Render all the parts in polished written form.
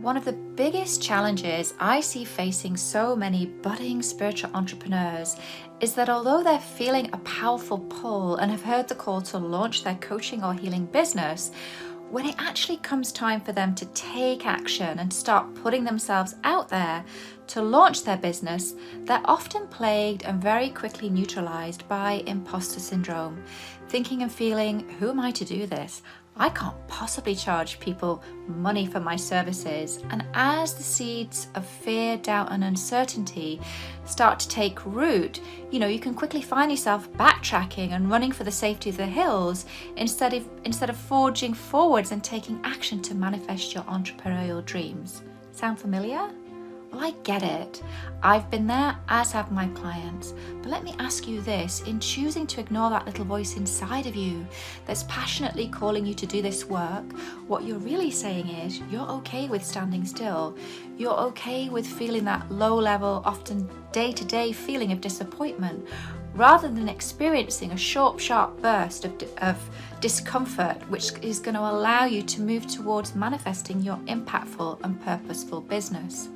One of the biggest challenges I see facing so many budding spiritual entrepreneurs is that although they're feeling a powerful pull and have heard the call to launch their coaching or healing business, when it actually comes time for them to take action and start putting themselves out there to launch their business, they're often plagued and very quickly neutralized by imposter syndrome, thinking and feeling, who am I to do this? I can't possibly charge people money for my services. And as the seeds of fear, doubt, and uncertainty start to take root, you can quickly find yourself backtracking and running for the safety of the hills instead of forging forwards and taking action to manifest your entrepreneurial dreams. Sound familiar? Well, I get it. I've been there, as have my clients. But let me ask you this, in choosing to ignore that little voice inside of you that's passionately calling you to do this work, what you're really saying is you're okay with standing still. You're okay with feeling that low level, often day-to-day feeling of disappointment, rather than experiencing a short, sharp burst of discomfort, which is going to allow you to move towards manifesting your impactful and purposeful business.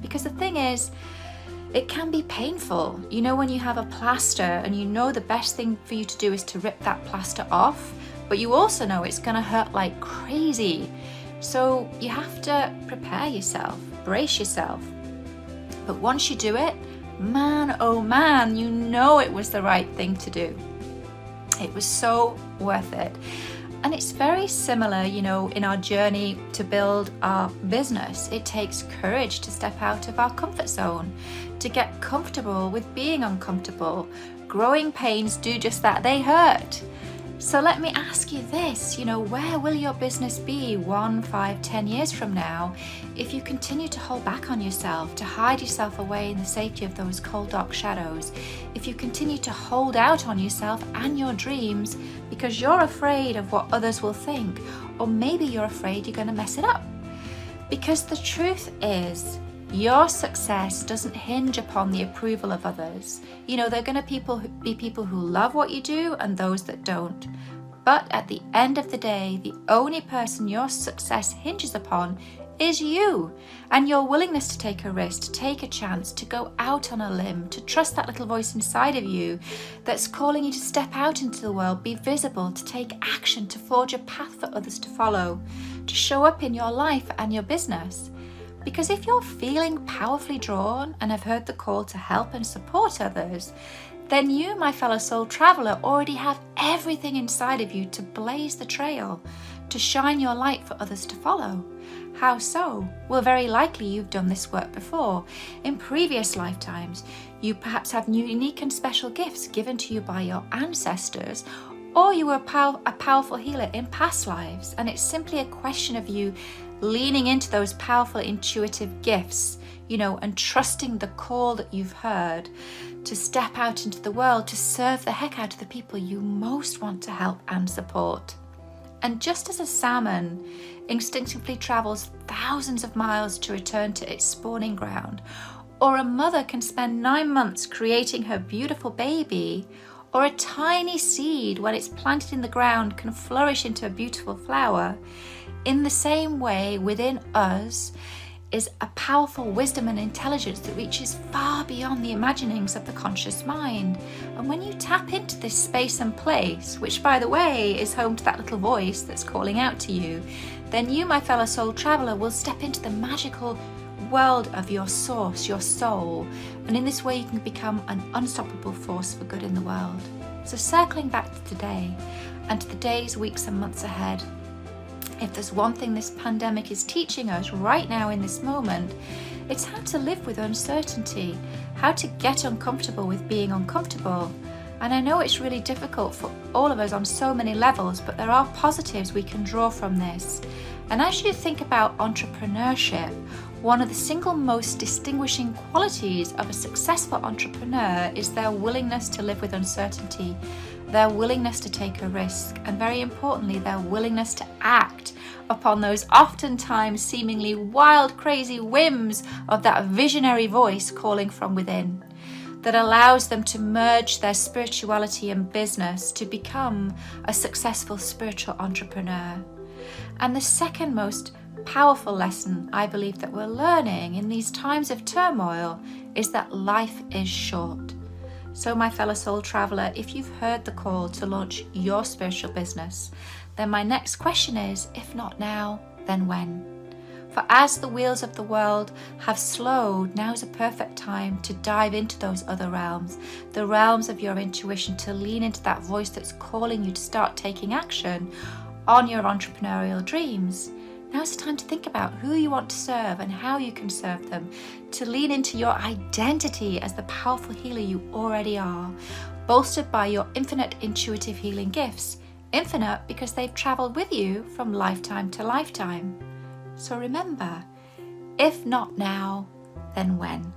Because the thing is, it can be painful. When you have a plaster and the best thing for you to do is to rip that plaster off, but you also know it's going to hurt like crazy. So you have to prepare yourself, brace yourself. But once you do it, man, oh man, it was the right thing to do. It was so worth it. And it's very similar, in our journey to build our business. It takes courage to step out of our comfort zone, to get comfortable with being uncomfortable. Growing pains do just that, they hurt. So let me ask you this, where will your business be 1, 5, 10 years from now if you continue to hold back on yourself, to hide yourself away in the safety of those cold, dark shadows? If you continue to hold out on yourself and your dreams because you're afraid of what others will think, or maybe you're afraid you're going to mess it up? Because the truth is, your success doesn't hinge upon the approval of others. There are going to be people who love what you do and those that don't. But at the end of the day, the only person your success hinges upon is you, and your willingness to take a risk, to take a chance, to go out on a limb, to trust that little voice inside of you that's calling you to step out into the world, be visible, to take action, to forge a path for others to follow, to show up in your life and your business. Because if you're feeling powerfully drawn and have heard the call to help and support others, then you, my fellow soul traveler, already have everything inside of you to blaze the trail, to shine your light for others to follow. How so? Well, very likely you've done this work before. In previous lifetimes, you perhaps have unique and special gifts given to you by your ancestors, or you were a powerful healer in past lives, and it's simply a question of you leaning into those powerful intuitive gifts, and trusting the call that you've heard to step out into the world to serve the heck out of the people you most want to help and support. And just as a salmon instinctively travels thousands of miles to return to its spawning ground, or a mother can spend 9 months creating her beautiful baby, or a tiny seed, when it's planted in the ground, can flourish into a beautiful flower, in the same way, within us is a powerful wisdom and intelligence that reaches far beyond the imaginings of the conscious mind. And when you tap into this space and place, which by the way is home to that little voice that's calling out to you, then you, my fellow soul traveler, will step into the magical world of your source, your soul. And in this way you can become an unstoppable force for good in the world. So circling back to today and to the days, weeks and months ahead, if there's one thing this pandemic is teaching us right now in this moment, it's how to live with uncertainty, how to get uncomfortable with being uncomfortable. And I know it's really difficult for all of us on so many levels, but there are positives we can draw from this. And as you think about entrepreneurship, one of the single most distinguishing qualities of a successful entrepreneur is their willingness to live with uncertainty, their willingness to take a risk, and very importantly, their willingness to act upon those oftentimes seemingly wild, crazy whims of that visionary voice calling from within, that allows them to merge their spirituality and business to become a successful spiritual entrepreneur. And the second most powerful lesson I believe that we're learning in these times of turmoil is that life is short. So my fellow soul traveler, if you've heard the call to launch your spiritual business, then my next question is, if not now, then when? For as the wheels of the world have slowed, now is a perfect time to dive into those other realms, the realms of your intuition, to lean into that voice that's calling you to start taking action on your entrepreneurial dreams. Now's the time to think about who you want to serve and how you can serve them, to lean into your identity as the powerful healer you already are, bolstered by your infinite intuitive healing gifts, infinite because they've traveled with you from lifetime to lifetime. So remember, if not now, then when?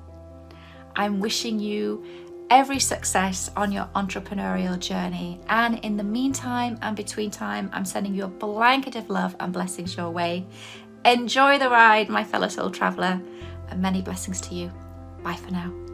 I'm wishing you every success on your entrepreneurial journey, and in the meantime and between time, I'm sending you a blanket of love and blessings your way. Enjoy the ride, my fellow soul traveler, and many blessings to you. Bye for now.